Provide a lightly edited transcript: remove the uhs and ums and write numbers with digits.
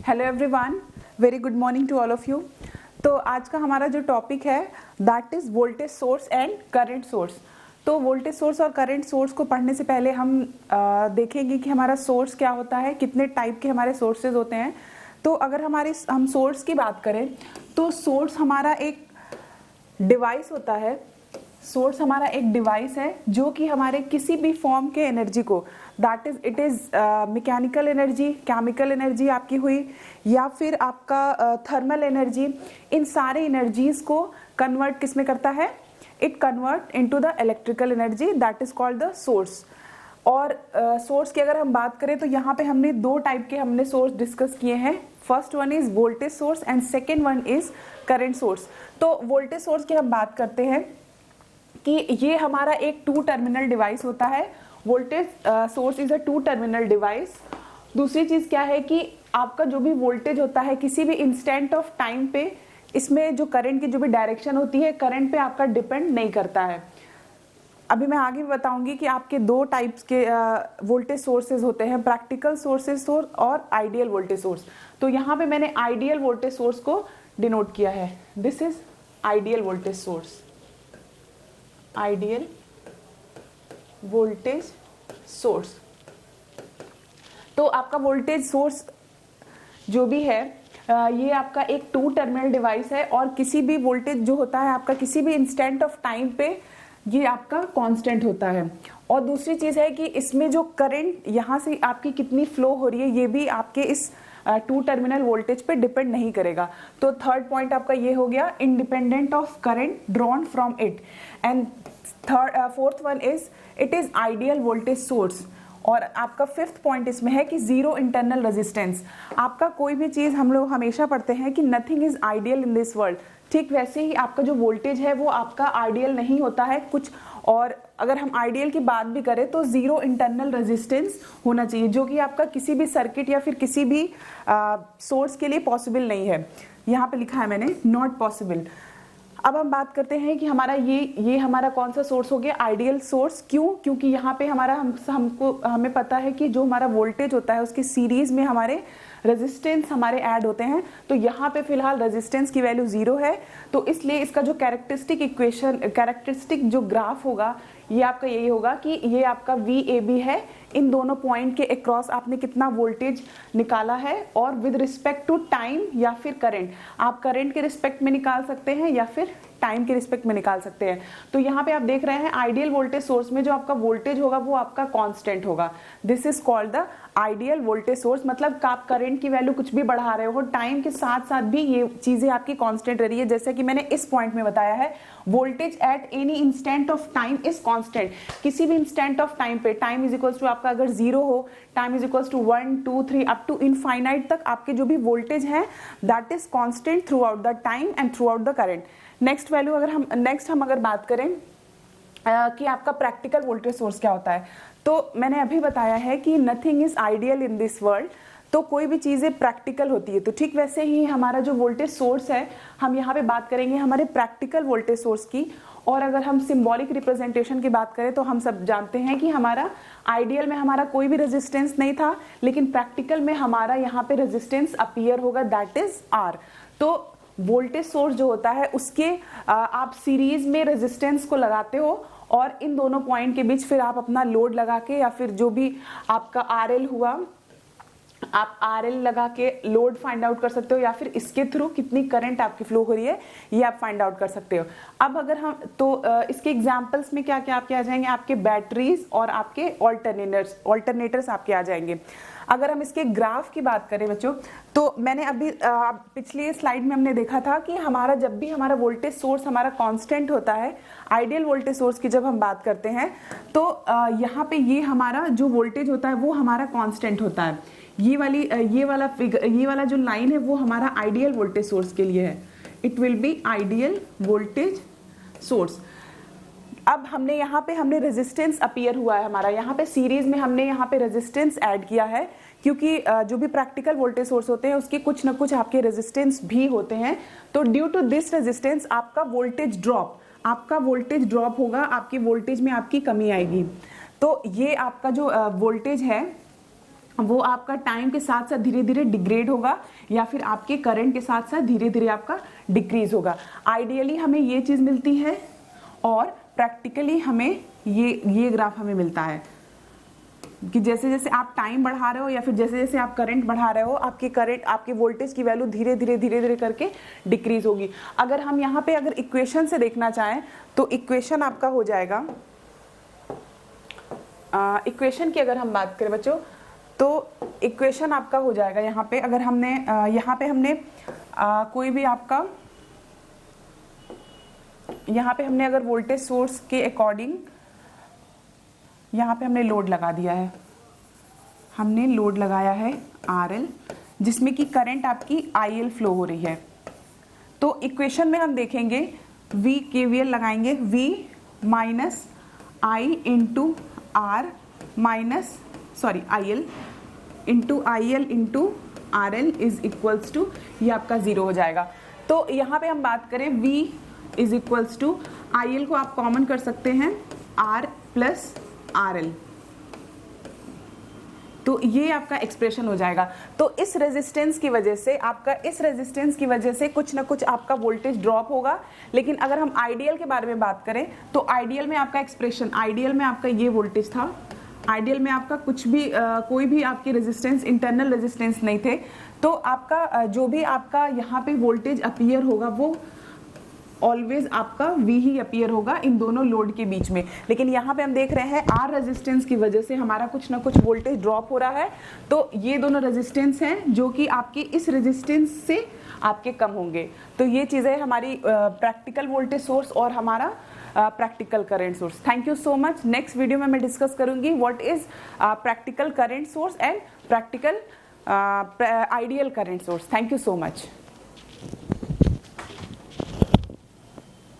Hello everyone, very good morning to all of you. तो आज का हमारा जो टॉपिक है that is voltage source and current source. तो वोल्टेज सोर्स और करंट सोर्स को पढ़ने से पहले हम देखेंगे कि हमारा सोर्स क्या होता है, कितने टाइप के हमारे सोर्सेज होते हैं। तो अगर हम सोर्स की बात करें तो सोर्स हमारा एक डिवाइस होता है। सोर्स हमारा एक डिवाइस है जो कि हमारे किसी भी फॉर्म के एनर्जी को that is it is mechanical energy, chemical energy आपकी हुई या फिर आपका थर्मल एनर्जी, इन सारे एनर्जीज को कन्वर्ट किस में करता है? It convert into the electrical energy, that is called the source. और सोर्स की अगर हम बात करें तो यहाँ पे हमने दो टाइप के हमने सोर्स डिस्कस किए हैं। First one is voltage source and second one is current source. तो वोल्टेज सोर्स की हम बात करते हैं कि ये हमारा एक टू टर्मिनल डिवाइस होता है। Voltage source is a two terminal device. दूसरी चीज क्या है कि आपका जो भी वोल्टेज होता है किसी भी इंस्टेंट ऑफ टाइम पे, इसमें जो करंट की जो भी डायरेक्शन होती है करंट पे आपका डिपेंड नहीं करता है। अभी मैं आगे बताऊंगी कि आपके दो टाइप्स के वोल्टेज सोर्सेज होते हैं, प्रैक्टिकल सोर्सेज सोर्स और आइडियल वोल्टेज सोर्स। तो यहाँ पे मैंने आइडियल वोल्टेज सोर्स को डिनोट किया है। This is ideal voltage source, ideal voltage source. तो आपका वोल्टेज सोर्स जो भी है ये आपका एक टू टर्मिनल डिवाइस है और किसी भी वोल्टेज जो होता है आपका किसी भी इंस्टेंट ऑफ टाइम पे ये आपका कांस्टेंट होता है। और दूसरी चीज है कि इसमें जो करंट यहाँ से आपकी कितनी फ्लो हो रही है ये भी आपके इस टू टर्मिनल वोल्टेज पे डिपेंड नहीं करेगा। तो थर्ड पॉइंट आपका ये हो गया, independent of current drawn from it. And fourth one is it is ideal voltage source. और आपका फिफ्थ पॉइंट इसमें है कि जीरो इंटरनल रेजिस्टेंस। आपका कोई भी चीज हम लोग हमेशा पढ़ते हैं कि nothing is ideal in this world, ठीक वैसे ही आपका जो वोल्टेज है वो आपका आइडियल नहीं होता है कुछ। और अगर हम आइडियल की बात भी करें तो जीरो इंटरनल रेजिस्टेंस होना चाहिए, जो कि आपका किसी भी सर्किट या फिर किसी भी सोर्स के लिए पॉसिबल नहीं है। यहाँ पे लिखा है मैंने नॉट पॉसिबल। अब हम बात करते हैं कि हमारा ये हमारा कौन सा सोर्स हो गया? Ideal source. क्यों? क्योंकि यहाँ पे हमें पता है कि जो हमारा वोल्टेज होता है उसकी सीरीज में हमारे रेजिस्टेंस हमारे ऐड होते हैं। तो यहाँ पे फिलहाल रेजिस्टेंस की वैल्यू 0 है, तो इसलिए इसका जो कैरेक्टरिस्टिक जो ग्राफ होगा ये आपका यही होगा कि ये आपका VAB है। इन दोनों पॉइंट के अक्रॉस आपने कितना वोल्टेज निकाला है और विद रिस्पेक्ट टू टाइम या फिर करंट, आप करंट के रिस्पेक्ट में निकाल सकते हैं या फिर टाइम के रिस्पेक्ट में निकाल सकते हैं। तो यहाँ पे आप देख रहे हैं आइडियल वोल्टेज सोर्स में जो आपका वोल्टेज होगा वो आपका कांस्टेंट होगा। This is called the ideal voltage source. मतलब आप करंट की वैल्यू कुछ भी बढ़ा रहे हो, टाइम के साथ साथ भी ये चीजें आपकी कांस्टेंट रह रही है। जैसे कि मैंने इस पॉइंट में बताया है, voltage at any instant of time is constant. किसी भी इंस्टेंट ऑफ टाइम पे टाइम इज इक्वल्स टू आपका अगर 0 हो, time is equals to 1 2 3 up to infinite तक आपके जो भी वोल्टेज है that is constant throughout the time and throughout the current. Next value हम अगर बात करें कि आपका प्रैक्टिकल वोल्टेज सोर्स क्या होता है, तो मैंने अभी बताया है कि nothing is ideal in this world. तो कोई भी चीजें प्रैक्टिकल होती है, तो ठीक वैसे ही हमारा जो वोल्टेज सोर्स है हम यहाँ पे बात करेंगे हमारे प्रैक्टिकल वोल्टेज सोर्स की। और अगर हम सिंबॉलिक रिप्रेजेंटेशन की बात करें तो हम सब जानते हैं कि हमारा आइडियल में हमारा कोई भी रेजिस्टेंस नहीं था, लेकिन प्रैक्टिकल में हमारा यहाँ पे रेजिस्टेंस अपीयर होगा, दैट इज R। तो वोल्टेज सोर्स जो होता है उसके आप सीरीज में रेजिस्टेंस को लगाते हो और इन दोनों पॉइंट के बीच फिर आप अपना लोड लगा के या फिर जो भी आपका RL हुआ आप RL लगा के लोड फाइंड आउट कर सकते हो, या फिर इसके थ्रू कितनी करंट आपकी फ्लो हो रही है ये आप फाइंड आउट कर सकते हो। अब अगर हम इसके एग्जांपल्स में क्या क्या आपके आ जाएंगे, आपके बैटरीज और आपके ऑल्टरनेटर्स आपके आ जाएंगे। अगर हम इसके ग्राफ की बात करें बच्चों, तो मैंने अभी पिछली स्लाइड में हमने देखा था कि हमारा जब भी हमारा वोल्टेज सोर्स हमारा कांस्टेंट होता है, आइडियल वोल्टेज सोर्स की जब हम बात करते हैं तो यहाँ पे ये हमारा जो वोल्टेज होता है वो हमारा कांस्टेंट होता है। ये वाला जो लाइन है वो हमारा आइडियल वोल्टेज सोर्स के लिए है। It will be ideal voltage source. अब हमने रेजिस्टेंस अपीयर हुआ है हमारा, यहाँ पे सीरीज में हमने यहाँ पे रेजिस्टेंस ऐड किया है, क्योंकि जो भी प्रैक्टिकल वोल्टेज सोर्स होते हैं उसके कुछ ना कुछ आपके रेजिस्टेंस भी होते हैं। तो ड्यू टू दिस रेजिस्टेंस आपका वोल्टेज ड्रॉप होगा, आपके वोल्टेज में आपकी कमी आएगी। तो ये आपका जो वोल्टेज है वो आपका टाइम के साथ साथ धीरे धीरे डिग्रेड होगा या फिर आपके करंट के साथ साथ धीरे धीरे आपका डिक्रीज होगा। आइडियली हमें ये चीज़ मिलती है और प्रैक्टिकली हमें ये ग्राफ हमें मिलता है कि जैसे जैसे आप टाइम बढ़ा रहे हो या फिर जैसे जैसे आप करंट बढ़ा रहे हो, आपके वोल्टेज की वैल्यू धीरे धीरे करके डिक्रीज होगी। अगर हम यहाँ पे अगर इक्वेशन से देखना चाहें तो इक्वेशन आपका हो जाएगा, इक्वेशन की अगर हम बात करें बच्चों तो इक्वेशन आपका हो जाएगा यहाँ पे, अगर हमने कोई भी आपका यहाँ पे हमने अगर वोल्टेज सोर्स के अकॉर्डिंग यहाँ पे हमने लोड लगा दिया है, हमने लोड लगाया है RL जिसमें कि करंट आपकी IL फ्लो हो रही है। तो इक्वेशन में हम देखेंगे V KVL लगाएंगे, V minus I into R minus IL into IL into RL is equals to, ये आपका 0 हो जाएगा। तो यहाँ पे हम बात करें V is equals to IL को आप कॉमन कर सकते हैं R प्लस RL, तो ये आपका एक्सप्रेशन हो जाएगा। तो इस रेजिस्टेंस की वजह से कुछ ना कुछ आपका वोल्टेज ड्रॉप होगा। लेकिन अगर हम आइडियल के बारे में बात करें तो आइडियल में आपका एक्सप्रेशन, आइडियल में आपका ये वोल्टेज था, आइडियल में आपका कुछ भी कोई भी आपकी रेजिस्टेंस, इंटरनल रेजिस्टेंस नहीं थे। तो आपका जो भी आपका यहाँ पे वोल्टेज अपीयर होगा वो ऑलवेज आपका V ही अपीयर होगा इन दोनों लोड के बीच में। लेकिन यहाँ पे हम देख रहे हैं R रेजिस्टेंस की वजह से हमारा कुछ ना कुछ वोल्टेज ड्रॉप हो रहा है। तो ये दोनों रेजिस्टेंस हैं जो कि आपकी इस रेजिस्टेंस से आपके कम होंगे। तो ये चीज़ें हमारी प्रैक्टिकल वोल्टेज सोर्स और हमारा practical current source. Thank you so much. Next video में मैं डिस्कस करूंगी what is practical current source and practical ideal current source. Thank you so much.